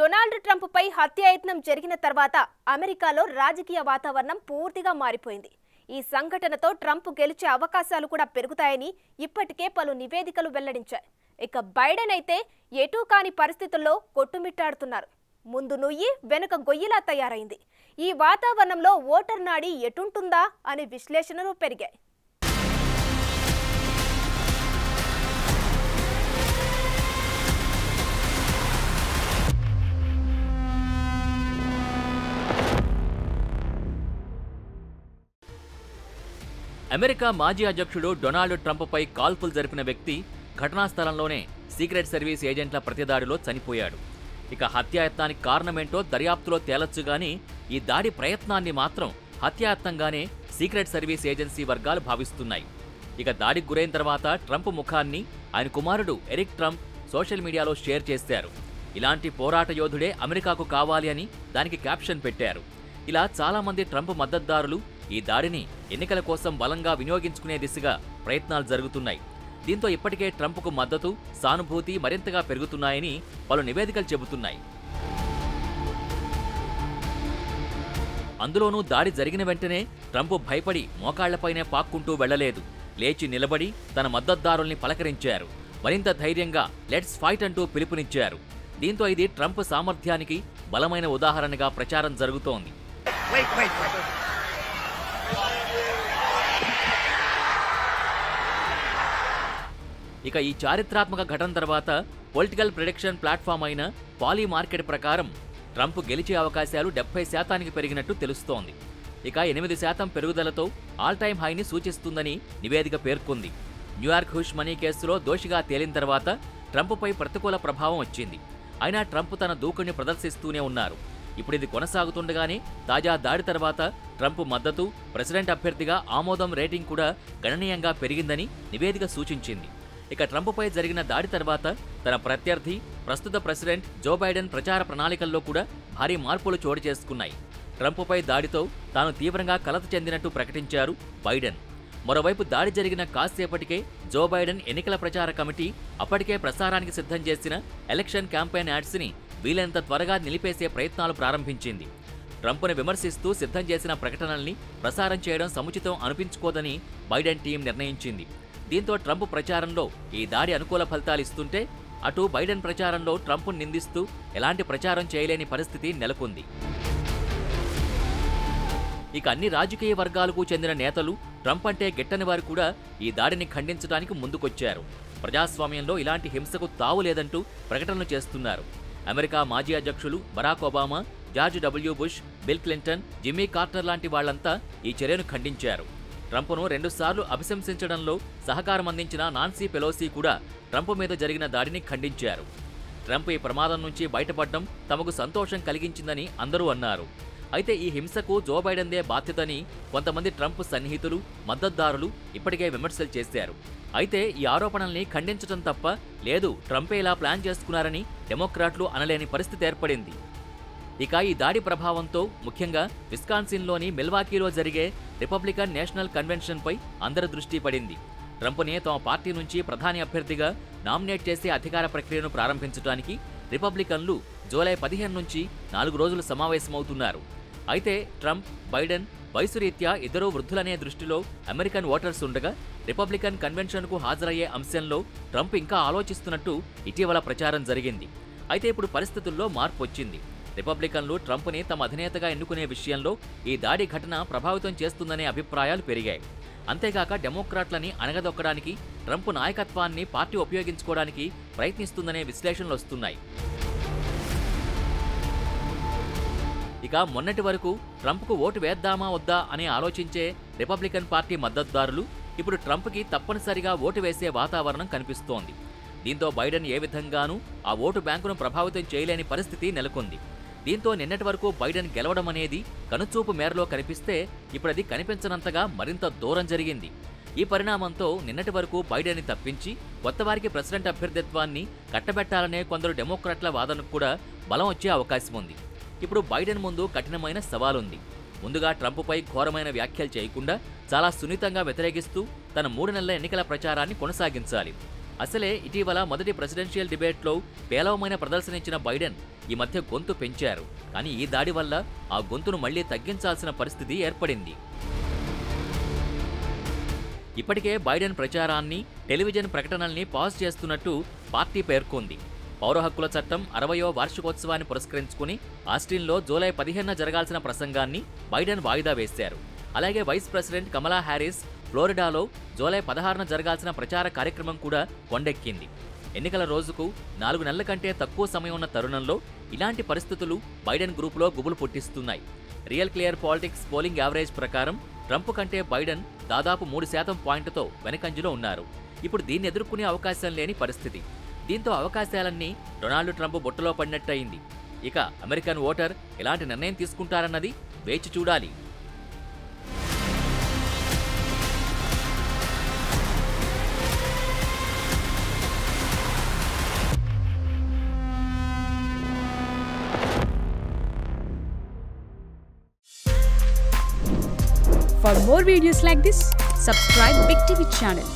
Donald Trump పై హత్యాయత్నం జరిగిన తర్వాత అమెరికాలో రాజకీయ వాతావరణం పూర్తిగా మారిపోయింది. ఈ సంఘటనతో ట్రంప్ గెలిచే అవకాశాలు కూడా పెరుగుతాయని ఇప్పటికే పలు నివేదికలు వెల్లడించాయి. ఇక బైడెన్ అయితే ఎటూ కాని పరిస్థితుల్లో కొట్టుమిట్టాడుతున్నారు. ముందు నుయ్యి వెనుక గొయ్యిలా తయారైంది. ఈ వాతావరణంలో ఓటర్ నాడి ఎటుంటుందా అనే విశ్లేషణలు పెరిగాయి. అమెరికా మాజీ అధ్యక్షుడు డొనాల్డ్ ట్రంప్ పై కాల్పులు జరిపిన వ్యక్తి ఘటనా స్థలంలోనే సీక్రెట్ సర్వీస్ ఏజెంట్ల ప్రతిదాడిలో చనిపోయాడు. ఇక హత్యాయత్నానికి కారణమేంటో దర్యాప్తులో తేలొచ్చుగాని ఈ దాడి ప్రయత్నాన్ని మాత్రం హత్యాయత్నంగానే సీక్రెట్ సర్వీస్ ఏజెన్సీ వర్గాలు భావిస్తున్నాయి. ఇక దాడికి గురైన తర్వాత ట్రంప్ ముఖాన్ని ఆయన కుమారుడు ఎరిక్ ట్రంప్ సోషల్ మీడియాలో షేర్ చేశారు. ఇలాంటి పోరాట యోధుడే అమెరికాకు కావాలి అని దానికి క్యాప్షన్ పెట్టారు. ఇలా చాలామంది ట్రంప్ మద్దతుదారులు ఈ దాడిని ఎన్నికల కోసం బలంగా వినియోగించుకునే దిశగా ప్రయత్నాలు జరుగుతున్నాయి. దీంతో ఇప్పటికే ట్రంప్కు మద్దతు, సానుభూతి మరింతగా పెరుగుతున్నాయని పలు నివేదికలు చెబుతున్నాయి. అందులోనూ దాడి జరిగిన వెంటనే ట్రంప్ భయపడి మోకాళ్లపైనే పాక్కుంటూ వెళ్లలేదు. లేచి నిలబడి తన మద్దతుదారుల్ని పలకరించారు. మరింత ధైర్యంగా లెట్స్ ఫైట్ అంటూ పిలుపునిచ్చారు. దీంతో ఇది ట్రంప్ సామర్థ్యానికి బలమైన ఉదాహరణగా ప్రచారం జరుగుతోంది. ఇక ఈ చారిత్రాత్మక ఘటన తర్వాత పొలిటికల్ ప్రిడిక్షన్ ప్లాట్ఫామ్ అయిన పాలీ మార్కెట్ ప్రకారం ట్రంప్ గెలిచే అవకాశాలు 70% పెరిగినట్టు తెలుస్తోంది. ఇక 8% పెరుగుదలతో ఆల్ టైమ్ హైని సూచిస్తుందని నివేదిక పేర్కొంది. న్యూయార్క్ హుష్ మనీ కేసులో దోషిగా తేలిన తర్వాత ట్రంప్పై ప్రతికూల ప్రభావం వచ్చింది. అయినా ట్రంప్ తన దూకుడిని ప్రదర్శిస్తూనే ఉన్నారు. ఇప్పుడు ఇది కొనసాగుతుండగానే తాజా దాడి తర్వాత ట్రంప్ మద్దతు, ప్రెసిడెంట్ అభ్యర్థిగా ఆమోదం రేటింగ్ కూడా గణనీయంగా పెరిగిందని నివేదిక సూచించింది. ఇక ట్రంప్పై జరిగిన దాడి తర్వాత తన ప్రత్యర్థి ప్రస్తుత ప్రెసిడెంట్ జో బైడెన్ ప్రచార ప్రణాళికల్లో కూడా భారీ మార్పులు చోటు చేసుకున్నాయి. ట్రంప్పై దాడితో తాను తీవ్రంగా కలత చెందినట్టు ప్రకటించారు బైడెన్. మరోవైపు దాడి జరిగిన కాసేపటికే జో బైడెన్ ఎన్నికల ప్రచార కమిటీ అప్పటికే ప్రసారానికి సిద్ధం చేసిన ఎలక్షన్ క్యాంపెయిన్ యాడ్స్ని వీలైనంత త్వరగా నిలిపేసే ప్రయత్నాలు ప్రారంభించింది. ట్రంప్ను విమర్శిస్తూ సిద్ధం చేసిన ప్రకటనల్ని ప్రసారం చేయడం సముచితం అనిపించుకోదని బైడెన్ టీం నిర్ణయించింది. దీంతో ట్రంప్ ప్రచారంలో ఈ దాడి అనుకూల ఫలితాలు ఇస్తుంటే అటు బైడెన్ ప్రచారంలో ట్రంప్ను నిందిస్తూ ఎలాంటి ప్రచారం చేయలేని పరిస్థితి నెలకొంది. ఇక అన్ని రాజకీయ వర్గాలకు చెందిన నేతలు, ట్రంప్ అంటే గిట్టని వారు కూడా ఈ దాడిని ఖండించడానికి ముందుకొచ్చారు. ప్రజాస్వామ్యంలో ఇలాంటి హింసకు తావు లేదంటూ ప్రకటనలు చేస్తున్నారు. అమెరికా మాజీ అధ్యక్షులు Barack Obama, George W Bush, Bill Clinton, Jimmy Carter లాంటి వాళ్లంతా ఈ చర్యను ఖండించారు. ట్రంప్ను 2 సార్లు అభిశంసించడంలో సహకారం అందించిన నాన్సీ పెలోసీ కూడా ట్రంప్ మీద జరిగిన దాడిని ఖండించారు. ట్రంప్ ఈ ప్రమాదం నుంచి బయటపడడం తమకు సంతోషం కలిగించిందని అందరూ అన్నారు. అయితే ఈ హింసకు జో బైడెన్దే బాధ్యతని కొంతమంది ట్రంప్ సన్నిహితులు, మద్దతుదారులు ఇప్పటికే విమర్శలు చేశారు. అయితే ఈ ఆరోపణల్ని ఖండించడం తప్ప లేదు, ట్రంపే ఇలా ప్లాన్ చేసుకున్నారని డెమోక్రాట్లు అనలేని పరిస్థితి ఏర్పడింది. ఇక ఈ దాడి ప్రభావంతో ముఖ్యంగా విస్కాన్సిన్లోని మిల్వాకీలో జరిగే రిపబ్లికన్ నేషనల్ కన్వెన్షన్పై అందరి దృష్టి పడింది. ట్రంప్ని తమ పార్టీ నుంచి ప్రధాని అభ్యర్థిగా నామినేట్ చేసే అధికార ప్రక్రియను ప్రారంభించడానికి రిపబ్లికన్లు జూలై 15 నుంచి 4 రోజులు సమావేశమవుతున్నారు. అయితే ట్రంప్, బైడెన్ వయసు రీత్యా ఇద్దరూ వృద్ధులనే దృష్టిలో అమెరికన్ ఓటర్స్ ఉండగా రిపబ్లికన్ కన్వెన్షన్కు హాజరయ్యే అంశంలో ట్రంప్ ఇంకా ఆలోచిస్తున్నట్టు ఇటీవల ప్రచారం జరిగింది. అయితే ఇప్పుడు పరిస్థితుల్లో మార్పు వచ్చింది. రిపబ్లికన్లు ట్రంప్ని తమ అధినేతగా ఎన్నుకునే విషయంలో ఈ దాడి ఘటన ప్రభావితం చేస్తుందనే అభిప్రాయాలు పెరిగాయి. అంతేగాక డెమోక్రాట్లని అణగదొక్కడానికి ట్రంప్ నాయకత్వాన్ని పార్టీ ఉపయోగించుకోవడానికి ప్రయత్నిస్తుందనే విశ్లేషణలు వస్తున్నాయి. ఇక మొన్నటి వరకు ట్రంప్కు ఓటు వేద్దామా వద్దా అని ఆలోచించే రిపబ్లికన్ పార్టీ మద్దతుదారులు ఇప్పుడు ట్రంప్కి తప్పనిసరిగా ఓటు వేసే వాతావరణం కనిపిస్తోంది. దీంతో బైడెన్ ఏ విధంగానూ ఆ ఓటు బ్యాంకును ప్రభావితం చేయలేని పరిస్థితి నెలకొంది. దీంతో నిన్నటి వరకు బైడెన్ గెలవడం అనేది కనుచూపు మేరలో కనిపిస్తే ఇప్పుడది కనిపించనంతగా మరింత దూరం జరిగింది. ఈ పరిణామంతో నిన్నటి వరకు బైడెన్ని తప్పించి కొత్తవారికి ప్రెసిడెంట్ అభ్యర్థిత్వాన్ని కట్టబెట్టాలనే కొందరు డెమోక్రాట్ల వాదనకు కూడా బలం వచ్చే అవకాశం ఉంది. ఇప్పుడు బైడెన్ ముందు కఠినమైన సవాలుంది. ముందుగా ట్రంప్పై ఘోరమైన వ్యాఖ్యలు చేయకుండా చాలా సున్నితంగా వ్యతిరేకిస్తూ తన 3 నెలల ఎన్నికల ప్రచారాన్ని కొనసాగించాలి. అసలే ఇటీవల మొదటి ప్రెసిడెన్షియల్ డిబేట్లో పేలవమైన ప్రదర్శన ఇచ్చిన బైడెన్ ఈ మధ్య గొంతు పెంచారు. కానీ ఈ దాడి వల్ల ఆ గొంతును మళ్లీ తగ్గించాల్సిన పరిస్థితి ఏర్పడింది. ఇప్పటికే బైడెన్ ప్రచారాన్ని, టెలివిజన్ ప్రకటనల్ని పాజ్ చేస్తున్నట్టు పార్టీ పేర్కొంది. పౌర హక్కుల చట్టం 60వ వార్షికోత్సవాన్ని పురస్కరించుకుని ఆస్టిన్లో జూలై 15న జరగాల్సిన ప్రసంగాన్ని బైడెన్ వాయిదా వేశారు. అలాగే వైస్ ప్రెసిడెంట్ కమలా హ్యారిస్ ఫ్లోరిడాలో జూలై 16న జరగాల్సిన ప్రచార కార్యక్రమం కూడా కొండెక్కింది. ఎన్నికల రోజుకు 4 నెలల కంటే తక్కువ సమయం ఉన్న తరుణంలో ఇలాంటి పరిస్థితులు బైడెన్ గ్రూపులో గుబులు పుట్టిస్తున్నాయి. Real clear politics polling average ప్రకారం ట్రంప్ కంటే బైడెన్ దాదాపు 3% పాయింట్తో వెనకంజలో ఉన్నారు. ఇప్పుడు దీన్ని ఎదుర్కొనే అవకాశం లేని పరిస్థితి. దీంతో అవకాశాలన్నీ డొనాల్డ్ ట్రంప్ బుట్టలో పడినట్టయింది. ఇక అమెరికన్ ఓటర్ ఎలాంటి నిర్ణయం తీసుకుంటారన్నది వేచి చూడాలి. For more videos like this, subscribe Big TV channel.